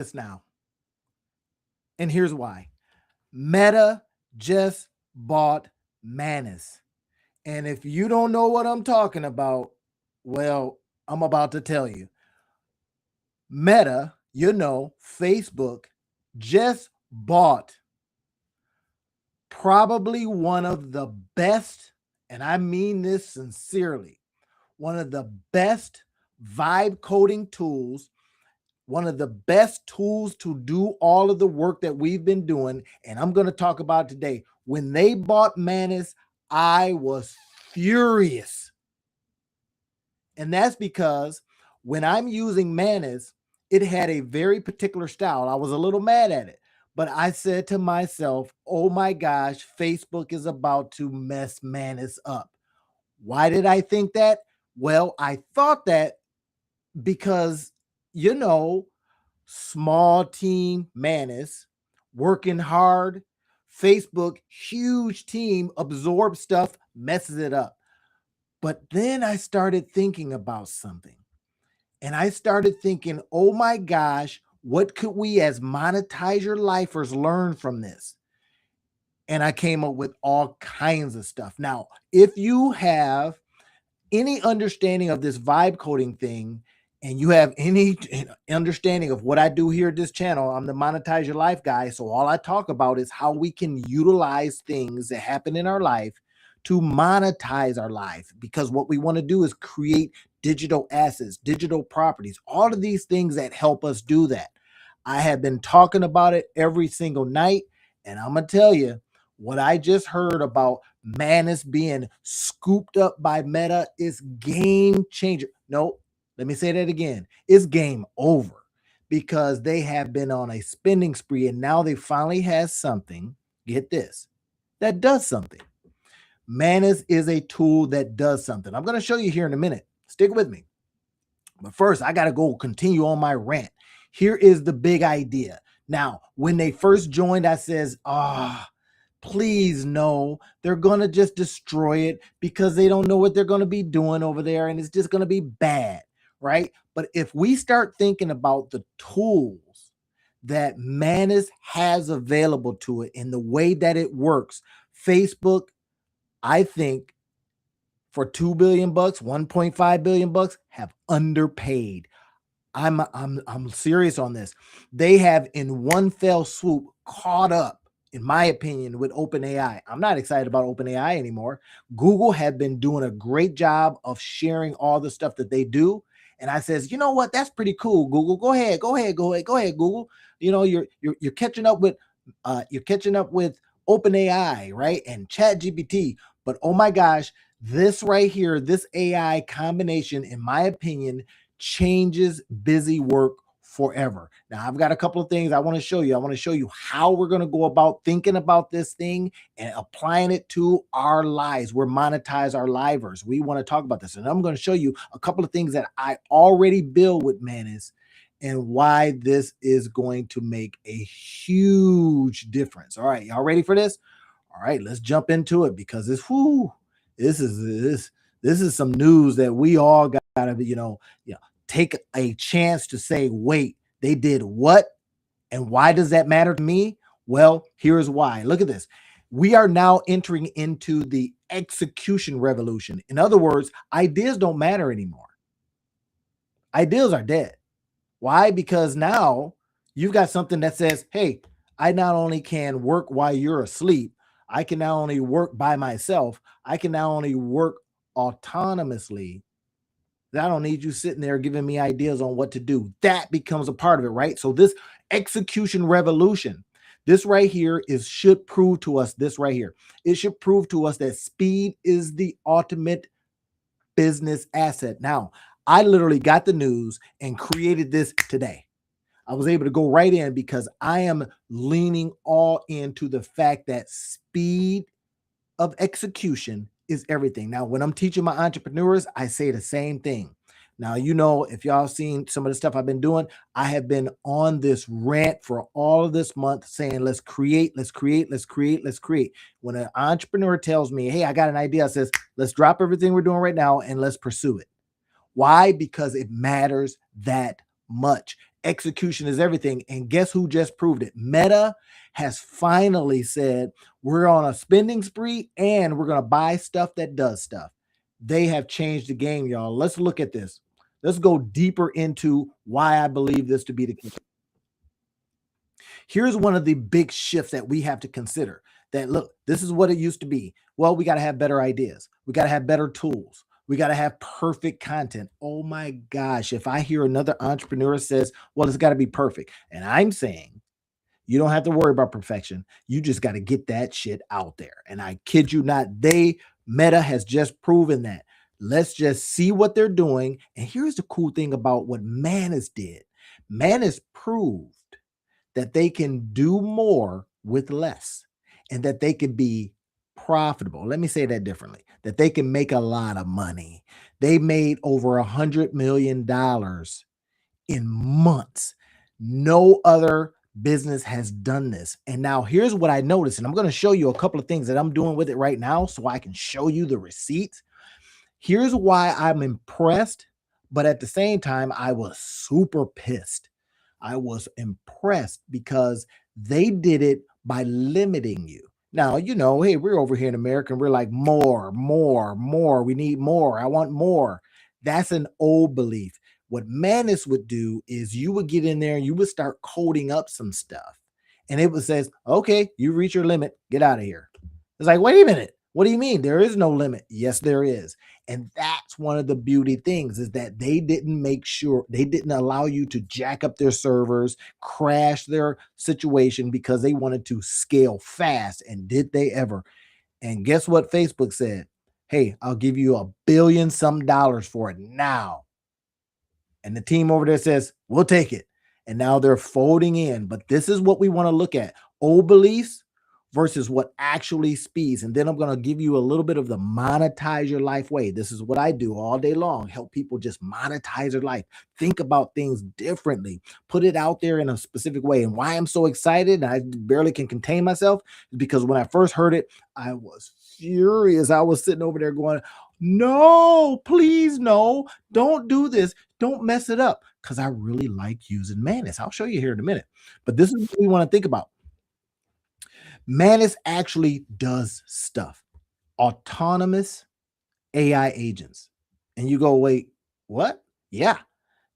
this now. And here's why. Meta just bought Manus. And if you don't know what I'm talking about, well, I'm about to tell you. Meta, Facebook just bought probably one of the best, and I mean this sincerely, one of the best vibe coding tools, one of the best tools to do all of the work that we've been doing. And I'm going to talk about today. When they bought Manus, I was furious. And that's because when I'm using Manus, it had a very particular style. I was a little mad at it, but I said to myself, oh my gosh, Facebook is about to mess Manus up. Why did I think that? Well, I thought that because, you know, small team Manus working hard, Facebook, huge team, absorbs stuff, messes it up. But then I started thinking about something. And I started thinking, oh my gosh, what could we as monetize your lifers learn from this? And I came up with all kinds of stuff. Now, if you have any understanding of this vibe coding thing, and you have any understanding of what I do here at this channel, I'm the Monetize Your Life guy. So all I talk about is how we can utilize things that happen in our life to monetize our life. Because what we want to do is create digital assets, digital properties, all of these things that help us do that. I have been talking about it every single night. And I'm going to tell you, what I just heard about Manus being scooped up by Meta is game changer. No, let me say that again. It's game over because they have been on a spending spree and now they finally has something, get this, that does something. Manus is a tool that does something. I'm going to show you here in a minute. Stick with me. But first, I got to go continue on my rant. Here is the big idea. Now, when they first joined, I says, please no, they're going to just destroy it because they don't know what they're going to be doing over there and it's just going to be bad, right? But if we start thinking about the tools that Manus has available to it and the way that it works, Facebook, I think for 2 billion bucks, 1.5 billion bucks have underpaid. I'm serious on this. They have in one fell swoop caught up, in my opinion, with OpenAI. I'm not excited about OpenAI anymore. Google have been doing a great job of sharing all the stuff that they do. And I says, you know what? That's pretty cool, Google. Go ahead, Google. You know, you're catching up with OpenAI, right? And ChatGPT. But oh my gosh, this right here, this AI combination, in my opinion, changes busy work forever. Now, I've got a couple of things I want to show you. I want to show you how we're going to go about thinking about this thing and applying it to our lives. We're monetize our livers. We want to talk about this. And I'm going to show you a couple of things that I already build with Manus and why this is going to make a huge difference. All right, y'all ready for this? All right, let's jump into it because this is some news that we all got to, take a chance to say, wait, they did what? And why does that matter to me? Well, here's why. Look at this. We are now entering into the execution revolution. In other words, ideas don't matter anymore. Ideas are dead. Why? Because now you've got something that says, hey, I not only can work while you're asleep, I can not only work by myself, I can not only work autonomously. I don't need you sitting there giving me ideas on what to do. That becomes a part of it, right? So this execution revolution, this right here should prove to us this right here. It should prove to us that speed is the ultimate business asset. Now, I literally got the news and created this today. I was able to go right in because I am leaning all into the fact that speed of execution is everything. Now, when I'm teaching my entrepreneurs, I say the same thing. Now, if y'all seen some of the stuff I've been doing, I have been on this rant for all of this month saying, let's create. When an entrepreneur tells me, hey, I got an idea, I says, let's drop everything we're doing right now and let's pursue it. Why? Because it matters that much. Execution is everything. And guess who just proved it? Meta has finally said we're on a spending spree and we're going to buy stuff that does stuff. They have changed the game, y'all. Let's look at this. Let's go deeper into why I believe this to be the case. Here's one of the big shifts that we have to consider, that look, this is what it used to be. Well, we got to have better ideas. We got to have better tools. We got to have perfect content. Oh my gosh. If I hear another entrepreneur says, well, it's got to be perfect. And I'm saying you don't have to worry about perfection. You just got to get that shit out there. And I kid you not, Meta has just proven that. Let's just see what they're doing. And here's the cool thing about what Manus did. Manus proved that they can do more with less and that they can be profitable. Let me say that differently, that they can make a lot of money. They made over $100 million in months. No other business has done this. And now here's what I noticed, and I'm going to show you a couple of things that I'm doing with it right now so I can show you the receipts. Here's why I'm impressed, but at the same time, I was super pissed. I was impressed because they did it by limiting you. Now, hey, we're over here in America and we're like, more, more, more. We need more. I want more. That's an old belief. What Manus would do is you would get in there and you would start coding up some stuff. And it would says, okay, you reach your limit. Get out of here. It's like, wait a minute. What do you mean? There is no limit. Yes, there is. And that's one of the beauty things, is that they didn't allow you to jack up their servers, crash their situation because they wanted to scale fast. And did they ever? And guess what Facebook said? Hey, I'll give you $1 billion some dollars for it now. And the team over there says, we'll take it. And now they're folding in. But this is what we want to look at. Old beliefs versus what actually speeds. And then I'm going to give you a little bit of the monetize your life way. This is what I do all day long. Help people just monetize their life. Think about things differently. Put it out there in a specific way. And why I'm so excited, and I barely can contain myself, is because when I first heard it, I was furious. I was sitting over there going, no, please, no, don't do this. Don't mess it up. Because I really like using Manus. I'll show you here in a minute. But this is what we want to think about. Manus actually does stuff. Autonomous AI agents. And you go, wait, what? Yeah,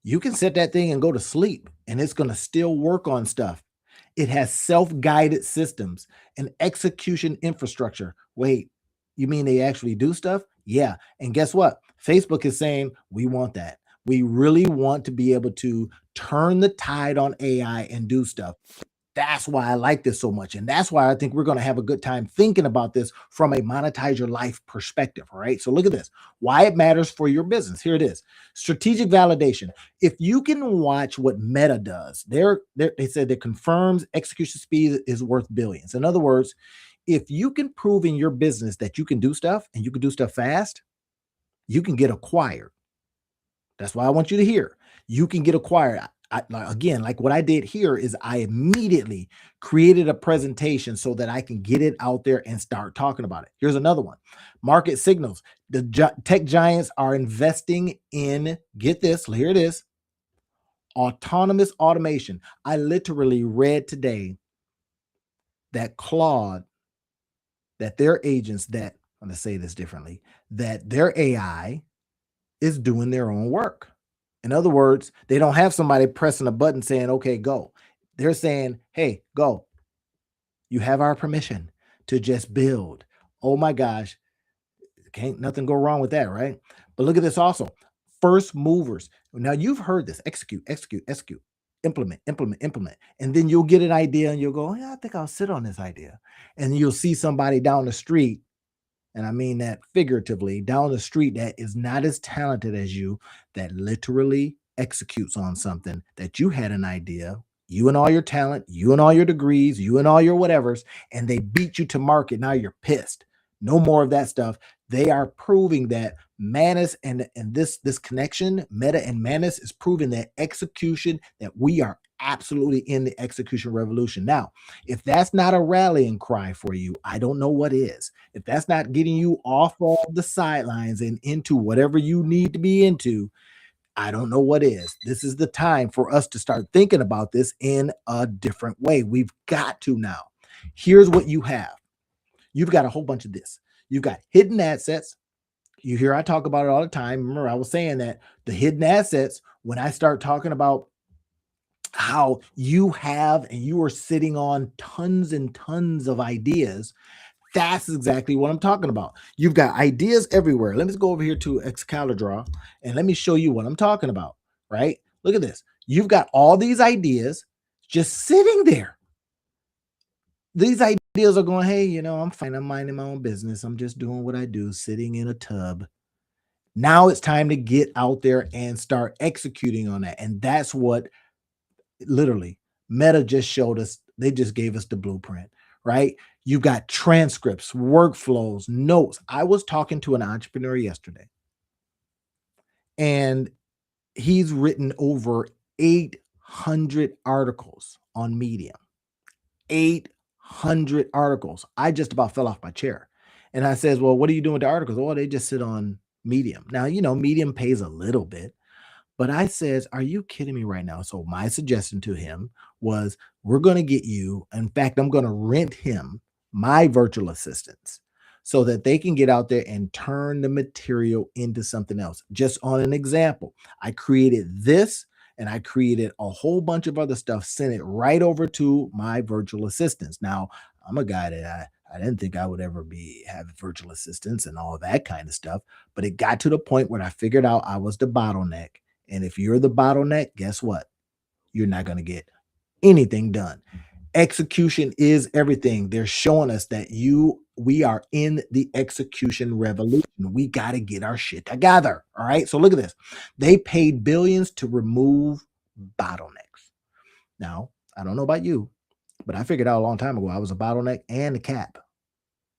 you can set that thing and go to sleep and it's going to still work on stuff. It has self-guided systems and execution infrastructure. Wait, you mean they actually do stuff? Yeah. And guess what? Facebook is saying, we want that. We really want to be able to turn the tide on AI and do stuff. That's why I like this so much. And that's why I think we're going to have a good time thinking about this from a monetize your life perspective. All right. So look at this, why it matters for your business. Here it is. Strategic validation. If you can watch what Meta does, they said that confirms execution speed is worth billions. In other words, if you can prove in your business that you can do stuff and you can do stuff fast, you can get acquired. That's why I want you to hear. You can get acquired. Again, like what I did here is I immediately created a presentation so that I can get it out there and start talking about it. Here's another one. Market signals. The tech giants are investing in, get this, here it is, autonomous automation. I literally read today that Claude, that their agents, that, I'm going to say this differently, that their AI is doing their own work. In other words, they don't have somebody pressing a button saying, okay, go. They're saying, hey, go. You have our permission to just build. Oh my gosh. Can't nothing go wrong with that, right? But look at this also. First movers. Now you've heard this. Execute, execute, execute. Implement, implement, implement. And then you'll get an idea and you'll go, yeah, I think I'll sit on this idea. And you'll see somebody down the street, and I mean that figuratively, down the street that is not as talented as you, that literally executes on something that you had an idea, you and all your talent, you and all your degrees, you and all your whatevers, and they beat you to market. Now you're pissed. No more of that stuff. They are proving that Manus and this connection, Meta and Manus, is proving that execution, that we are absolutely in the execution revolution. Now, if that's not a rallying cry for you, I don't know what is. If that's not getting you off of the sidelines and into whatever you need to be into, I don't know what is. This is the time for us to start thinking about this in a different way. We've got to now. Here's what you have. You've got a whole bunch of this. You've got hidden assets. You hear I talk about it all the time. Remember, I was saying that the hidden assets, when I start talking about how you have and you are sitting on tons and tons of ideas, that's exactly what I'm talking about. You've got ideas everywhere. Let me go over here to Excalibur and let me show you what I'm talking about, right? Look at this. You've got all these ideas just sitting there. These ideas are going, hey, I'm fine. I'm minding my own business. I'm just doing what I do, sitting in a tub. Now it's time to get out there and start executing on that. And that's what literally Meta just showed us. They just gave us the blueprint, right? You've got transcripts, workflows, notes. I was talking to an entrepreneur yesterday, and he's written over 800 articles on Medium. 800 articles. I just about fell off my chair. And I says, well, what are you doing with the articles? Oh, they just sit on Medium. Now, Medium pays a little bit, but I says, are you kidding me right now? So my suggestion to him was, we're going to get you. In fact, I'm going to rent him my virtual assistants so that they can get out there and turn the material into something else. Just on an example, I created this and I created a whole bunch of other stuff, sent it right over to my virtual assistants. Now, I'm a guy that I didn't think I would ever have virtual assistants and all that kind of stuff, but it got to the point where I figured out I was the bottleneck. And if you're the bottleneck, guess what? You're not going to get anything done. Execution is everything. They're showing us that we are in the execution revolution. We got to get our shit together. All right. So look at this. They paid billions to remove bottlenecks. Now, I don't know about you, but I figured out a long time ago I was a bottleneck and a cap.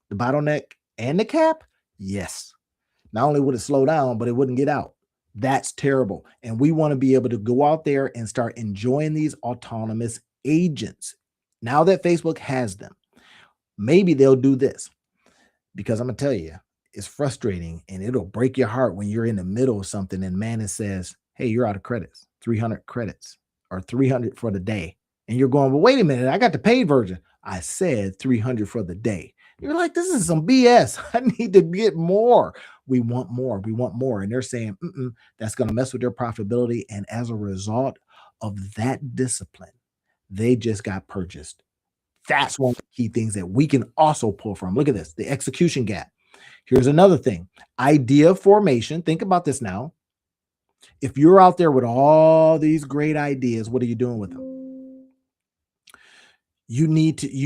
The bottleneck and the cap? Yes. Not only would it slow down, but it wouldn't get out. That's terrible. And we want to be able to go out there and start enjoying these autonomous agents. Now that Facebook has them, maybe they'll do this, because I'm going to tell you, it's frustrating and it'll break your heart when you're in the middle of something and Manus says, hey, you're out of credits, 300 credits or 300 for the day. And you're going, well, wait a minute, I got the paid version. I said 300 for the day. You're like, this is some BS. I need to get more. We want more. We want more. And they're saying, that's going to mess with their profitability. And as a result of that discipline, they just got purchased. That's one of the key things that we can also pull from. Look at this, the execution gap. Here's another thing, idea formation. Think about this now. If you're out there with all these great ideas, what are you doing with them? You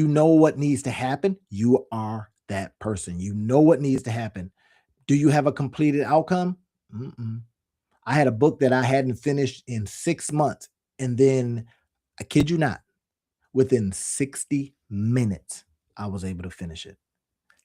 know what needs to happen. You are that person. You know what needs to happen. Do you have a completed outcome? I had a book that I hadn't finished in 6 months. And then, I kid you not, within 60 minutes, I was able to finish it.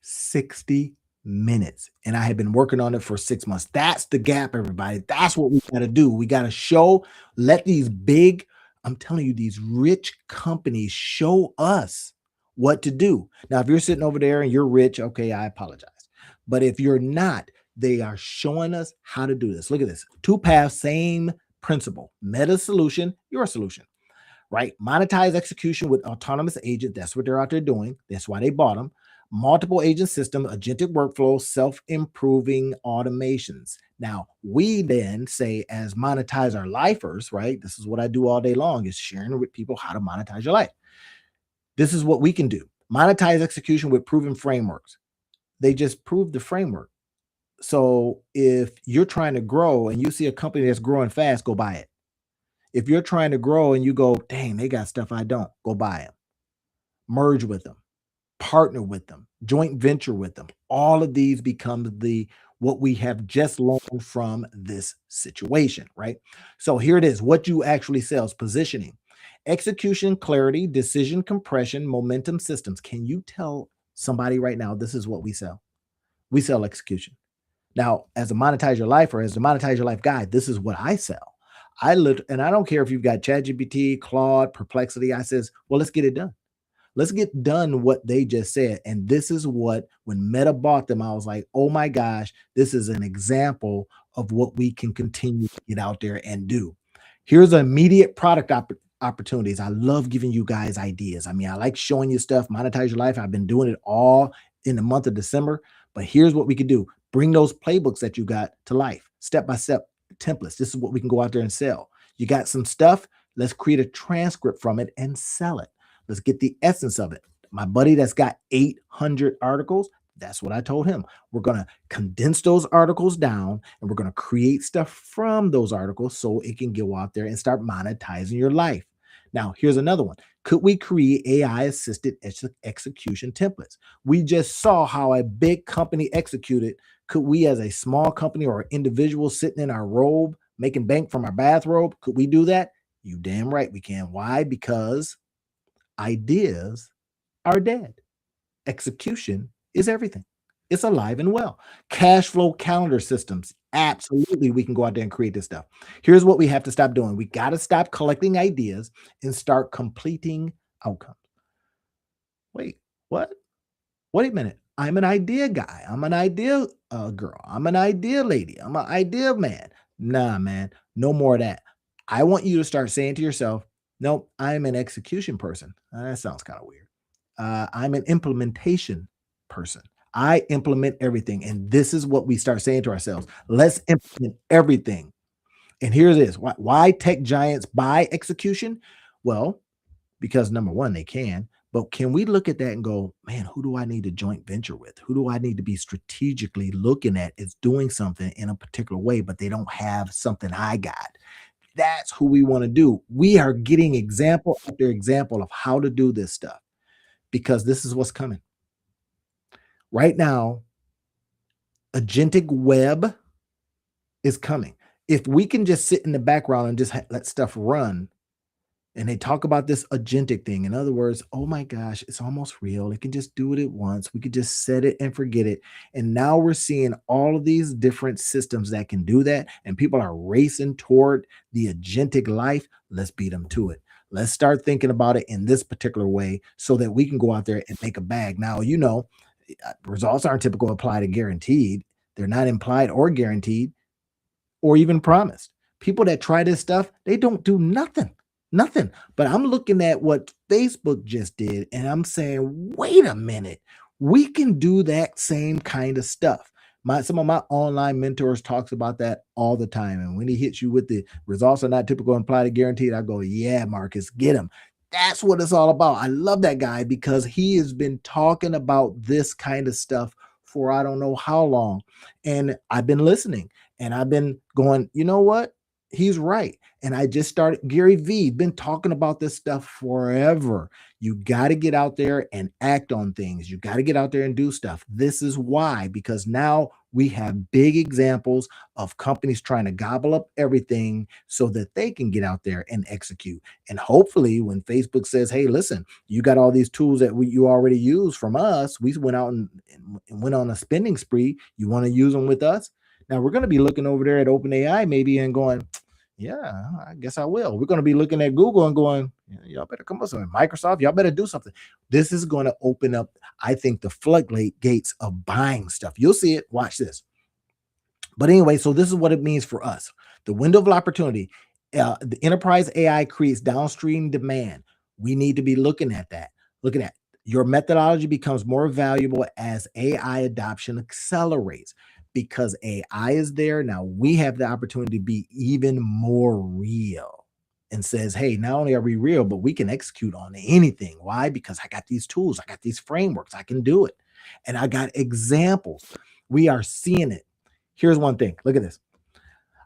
60 minutes. And I had been working on it for 6 months. That's the gap, everybody. That's what we got to do. We got to let these big, I'm telling you, these rich companies show us what to do. Now, if you're sitting over there and you're rich, okay, I apologize. But if you're not, they are showing us how to do this. Look at this. 2 paths, same principle. Meta solution, your solution, right? Monetize execution with autonomous agent. That's what they're out there doing. That's why they bought them. Multiple agent system, agentic workflow, self-improving automations. Now, we then say, as monetize our lifers, right? This is what I do all day long, is sharing with people how to monetize your life. This is what we can do. Monetize execution with proven frameworks. They just proved the framework. So if you're trying to grow and you see a company that's growing fast, go buy it. If you're trying to grow and you go, dang, they got stuff I don't, go buy them. Merge with them. Partner with them, joint venture with them. All of these become what we have just learned from this situation, right? So here it is. What you actually sell is positioning, execution, clarity, decision compression, momentum systems. Can you tell somebody right now, this is what we sell? We sell execution. Now, as a monetize your life or as a monetize your life guide, this is what I sell. And I don't care if you've got ChatGPT, Claude, Perplexity. I says, well, let's get it done. Let's get done what they just said. And this is what, when Meta bought them, I was like, oh my gosh, this is an example of what we can continue to get out there and do. Here's immediate product opportunities. I love giving you guys ideas. I mean, I like showing you stuff, monetize your life. I've been doing it all in the month of December, but here's what we could do. Bring those playbooks that you got to life, step by step templates. This is what we can go out there and sell. You got some stuff, let's create a transcript from it and sell it. Let's get the essence of it. My buddy that's got 800 articles, that's what I told him. We're going to condense those articles down and we're going to create stuff from those articles so it can go out there and start monetizing your life. Now, here's another one. Could we create AI assisted execution templates? We just saw how a big company executed. Could we, as a small company or individual sitting in our robe, making bank from our bathrobe, could we do that? You damn right we can. Why? Because ideas are dead. Execution is everything. It's alive and well. Cash flow calendar systems. Absolutely, we can go out there and create this stuff. Here's what we have to stop doing. We got to stop collecting ideas and start completing outcomes. Wait, what? Wait a minute. I'm an idea guy. I'm an idea girl. I'm an idea lady. I'm an idea man. Nah, man. No more of that. I want you to start saying to yourself, nope, I'm an execution person. That sounds kind of weird. I'm an implementation person. I implement everything. And this is what we start saying to ourselves. Let's implement everything. And here it is. Why tech giants buy execution? Well, because number one, they can. But can we look at that and go, man, who do I need to joint venture with? Who do I need to be strategically looking at is doing something in a particular way, but they don't have something I got? That's who we want to do. We are getting example after example of how to do this stuff because this is what's coming. Right now, agentic web is coming. If we can just sit in the background and just let stuff run, and they talk about this agentic thing. In other words, oh my gosh, it's almost real. It can just do it at once. We could just set it and forget it. And now we're seeing all of these different systems that can do that. And people are racing toward the agentic life. Let's beat them to it. Let's start thinking about it in this particular way so that we can go out there and make a bag. Now, results aren't typical applied and guaranteed. They're not implied or guaranteed or even promised. People that try this stuff, they don't do nothing. Nothing. But I'm looking at what Facebook just did and I'm saying, wait a minute, we can do that same kind of stuff. Some of my online mentors talks about that all the time. And when he hits you with the results are not typical, implied, or guaranteed, I go, yeah, Marcus, get him. That's what it's all about. I love that guy because he has been talking about this kind of stuff for I don't know how long. And I've been listening and I've been going, you know what? He's right. And I just started Gary V been talking about this stuff forever. You got to get out there and act on things. You got to get out there and do stuff. This is why, because now we have big examples of companies trying to gobble up everything so that they can get out there and execute. And hopefully when Facebook says, hey, listen, you got all these tools that you already use from us. We went out and went on a spending spree. You want to use them with us? Now we're going to be looking over there at OpenAI maybe and going, yeah, I guess I will. We're going to be looking at Google and going, y'all better come up with something. Microsoft, y'all better do something. This is going to open up, I think, the floodgates of buying stuff. You'll see it. Watch this. But anyway, so this is what it means for us. The window of opportunity. The enterprise AI creates downstream demand. We need to be looking at that. Look at that. Your methodology becomes more valuable as AI adoption accelerates. Because AI is there, now we have the opportunity to be even more real and says, hey, not only are we real, but we can execute on anything. Why? Because I got these tools, I got these frameworks, I can do it. And I got examples. We are seeing it. Here's one thing. Look at this.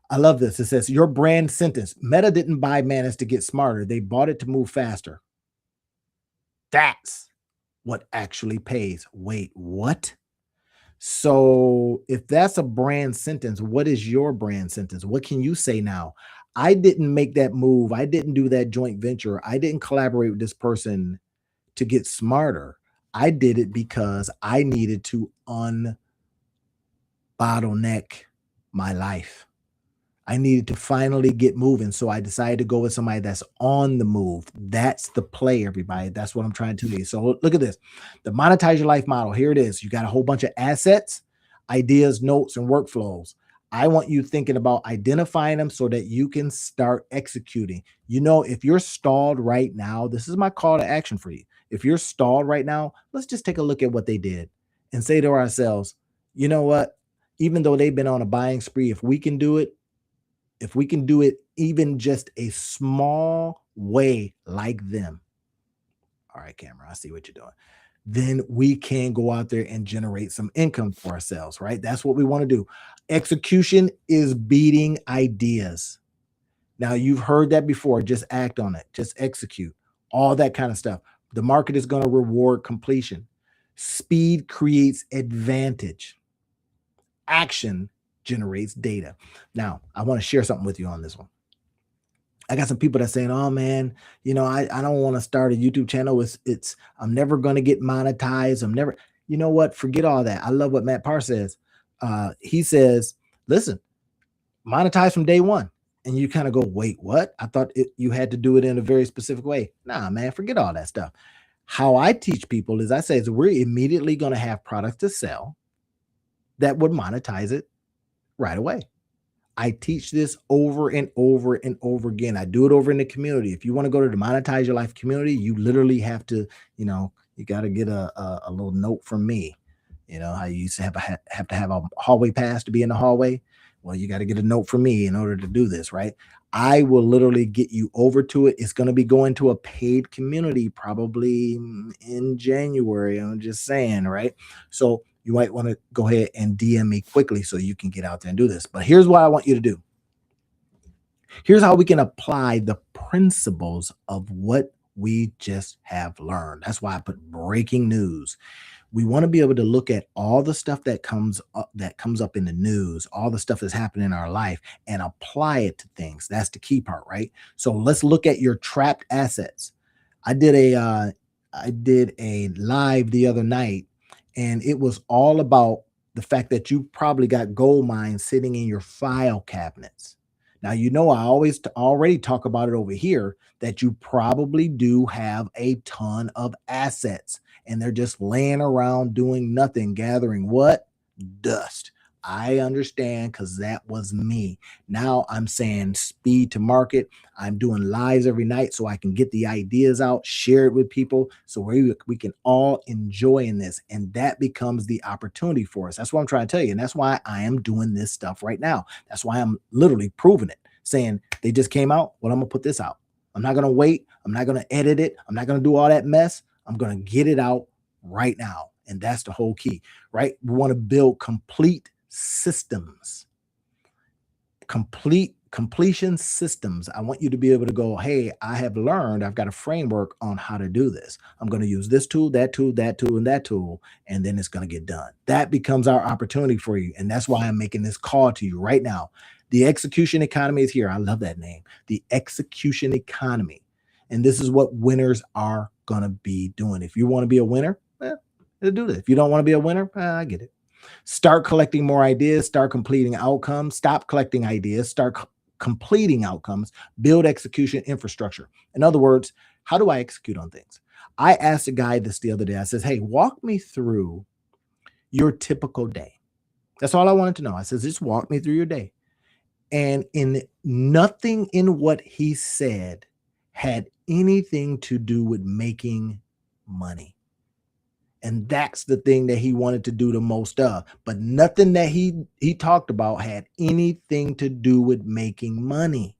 I love this. It says, your brand sentence. Meta didn't buy Manus to get smarter. They bought it to move faster. That's what actually pays. Wait, what? So if that's a brand sentence, what is your brand sentence? What can you say now? I didn't make that move. I didn't do that joint venture. I didn't collaborate with this person to get smarter. I did it because I needed to unbottleneck my life. I needed to finally get moving. So I decided to go with somebody that's on the move. That's the play, everybody. That's what I'm trying to tell you. So look at this. The monetize your life model. Here it is. You got a whole bunch of assets, ideas, notes, and workflows. I want you thinking about identifying them so that you can start executing. You know, if you're stalled right now, this is my call to action for you. If you're stalled right now, let's just take a look at what they did and say to ourselves, you know what? Even though they've been on a buying spree, if we can do it, if we can do it even just a small way like them, all right, camera, I see what you're doing. Then we can go out there and generate some income for ourselves, right? That's what we want to do. Execution is beating ideas. Now, you've heard that before. Just act on it, just execute, all that kind of stuff. The market is going to reward completion. Speed creates advantage. Action generates data. Now, I want to share something with you on this one. I got some people that saying, "Oh man, you know, I don't want to start a YouTube channel. It's I'm never going to get monetized. I'm never." You know what? Forget all that. I love what Matt Parr says. He says, "Listen, monetize from day one." And you kind of go, "Wait, what? I thought you had to do it in a very specific way." Nah, man, forget all that stuff. How I teach people is I say, so we're immediately going to have products to sell that would monetize it right away. I teach this over and over and over again. I do it over in the community. If you want to go to the Monetize Your Life community, you literally have to, you know, you got to get a little note from me. You know how you used to have to have a hallway pass to be in the hallway. Well, you got to get a note from me in order to do this, right? I will literally get you over to it. It's going to be going to a paid community probably in January. I'm just saying, right? So you might want to go ahead and DM me quickly so you can get out there and do this. But here's what I want you to do. Here's how we can apply the principles of what we just have learned. That's why I put breaking news. We want to be able to look at all the stuff that comes up in the news, all the stuff that's happening in our life, and apply it to things. That's the key part, right? So let's look at your trapped assets. I did a live the other night, and it was all about the fact that you probably got gold mines sitting in your file cabinets. Now, you know, I always already talk about it over here that you probably do have a ton of assets and they're just laying around doing nothing, gathering what? Dust. I understand because that was me. Now I'm saying speed to market. I'm doing lives every night so I can get the ideas out, share it with people so we can all enjoy in this. And that becomes the opportunity for us. That's what I'm trying to tell you. And that's why I am doing this stuff right now. That's why I'm literally proving it, saying they just came out. Well, I'm going to put this out. I'm not going to wait. I'm not going to edit it. I'm not going to do all that mess. I'm going to get it out right now. And that's the whole key, right? We want to build complete systems, completion systems. I want you to be able to go, hey, I have learned, I've got a framework on how to do this. I'm going to use this tool, that tool, that tool, and that tool, and then it's going to get done. That becomes our opportunity for you. And that's why I'm making this call to you right now. The execution economy is here. I love that name. The execution economy. And this is what winners are going to be doing. If you want to be a winner, do this. If you don't want to be a winner, I get it. Start collecting more ideas, start completing outcomes, stop collecting ideas, start completing outcomes, build execution infrastructure. In other words, how do I execute on things? I asked a guy this the other day. I says, hey, walk me through your typical day. That's all I wanted to know. I says, just walk me through your day. And in nothing in what he said had anything to do with making money. And that's the thing that he wanted to do the most of. But nothing that he talked about had anything to do with making money.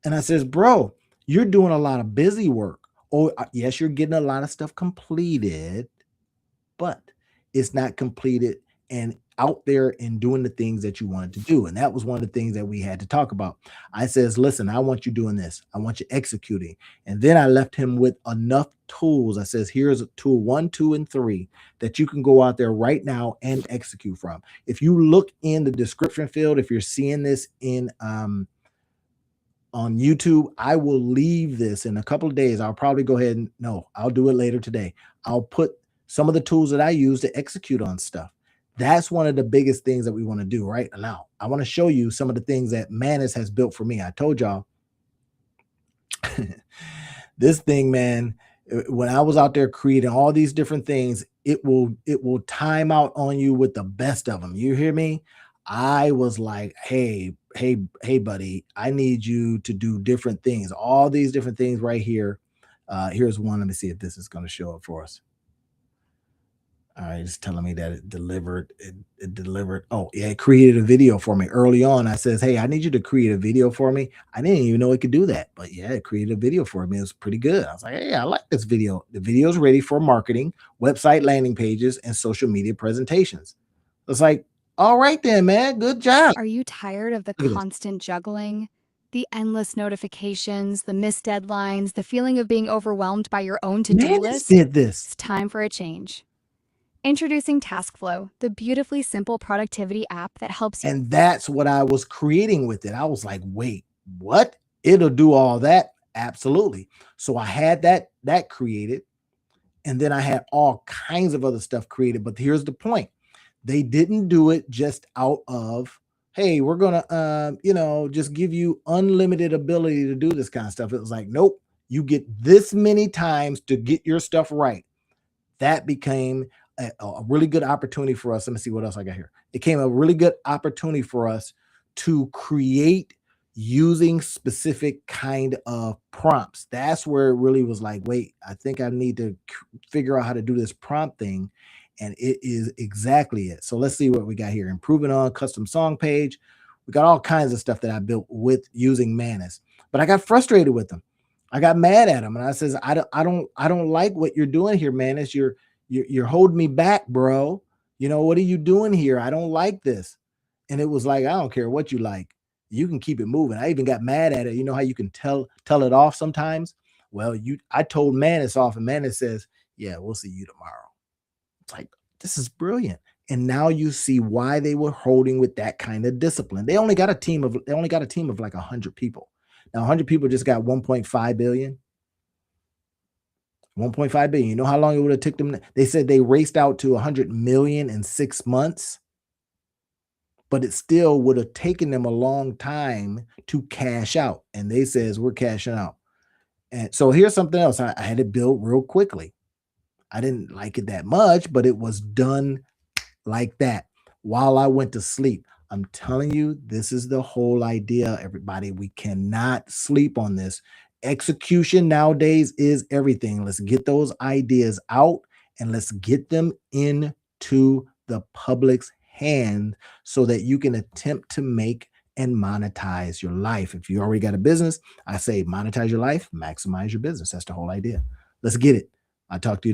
And I says, bro, you're doing a lot of busy work. Oh, yes, you're getting a lot of stuff completed, but it's not completed and out there and doing the things that you wanted to do. And that was one of the things that we had to talk about. I says, listen, I want you doing this. I want you executing. And then I left him with enough tools. I says, here's a tool 1, 2, and 3 that you can go out there right now and execute from. If you look in the description field, if you're seeing this in on YouTube, I will leave this in a couple of days. I'll probably go ahead and no, I'll do it later today. I'll put some of the tools that I use to execute on stuff. That's one of the biggest things that we want to do right now. I want to show you some of the things that Manus has built for me. I told y'all this thing, man, when I was out there creating all these different things, it will time out on you with the best of them. You hear me? I was like, hey, buddy, I need you to do different things, all these different things right here. Here's one. Let me see if this is going to show up for us. All right, it's telling me that it delivered. It delivered. Oh, yeah, it created a video for me early on. I says, hey, I need you to create a video for me. I didn't even know it could do that, but yeah, it created a video for me. It was pretty good. I was like, hey, I like this video. The video is ready for marketing, website landing pages, and social media presentations. It's like, all right then, man, good job. Are you tired of the Look at this. constant juggling? The endless notifications, the missed deadlines, the feeling of being overwhelmed by your own to-do Manus list? did this. It's time for a change. Introducing TaskFlow, the beautifully simple productivity app that helps you. And that's what I was creating with it. I was like, wait, what? It'll do all that? Absolutely. So I had that created, and then I had all kinds of other stuff created. But here's the point. They didn't do it just out of, hey, we're gonna just give you unlimited ability to do this kind of stuff. It was like, nope, you get this many times to get your stuff right. That became a really good opportunity for us. Let me see what else I got here. It came a really good opportunity for us to create using specific kind of prompts. That's where it really was like, wait, I think I need to figure out how to do this prompt thing. And it is exactly it. So let's see what we got here. Improving on custom song page. We got all kinds of stuff that I built with using Manus, but I got frustrated with them. I got mad at him, and I says, I don't like what you're doing here, Manus. You're holding me back, bro. What are you doing here? I don't like this. And it was like, I don't care what you like. You can keep it moving. I even got mad at it. You know how you can tell it off sometimes? Well, I told Manus off, and Manus says, yeah, we'll see you tomorrow. It's like, this is brilliant. And now you see why they were holding with that kind of discipline. They only got a team of like 100 people. Now 100 people just got 1.5 billion. 1.5 billion. You know how long it would have took them? They said they raced out to 100 million in 6 months, but it still would have taken them a long time to cash out. And they says, we're cashing out. And so here's something else. I had it built real quickly. I didn't like it that much, but it was done like that while I went to sleep. I'm telling you, this is the whole idea, everybody. We cannot sleep on this. Execution nowadays is everything. Let's get those ideas out and let's get them into the public's hand so that you can attempt to make and monetize your life. If you already got a business, I say monetize your life, maximize your business. That's the whole idea. Let's get it. I talk to you.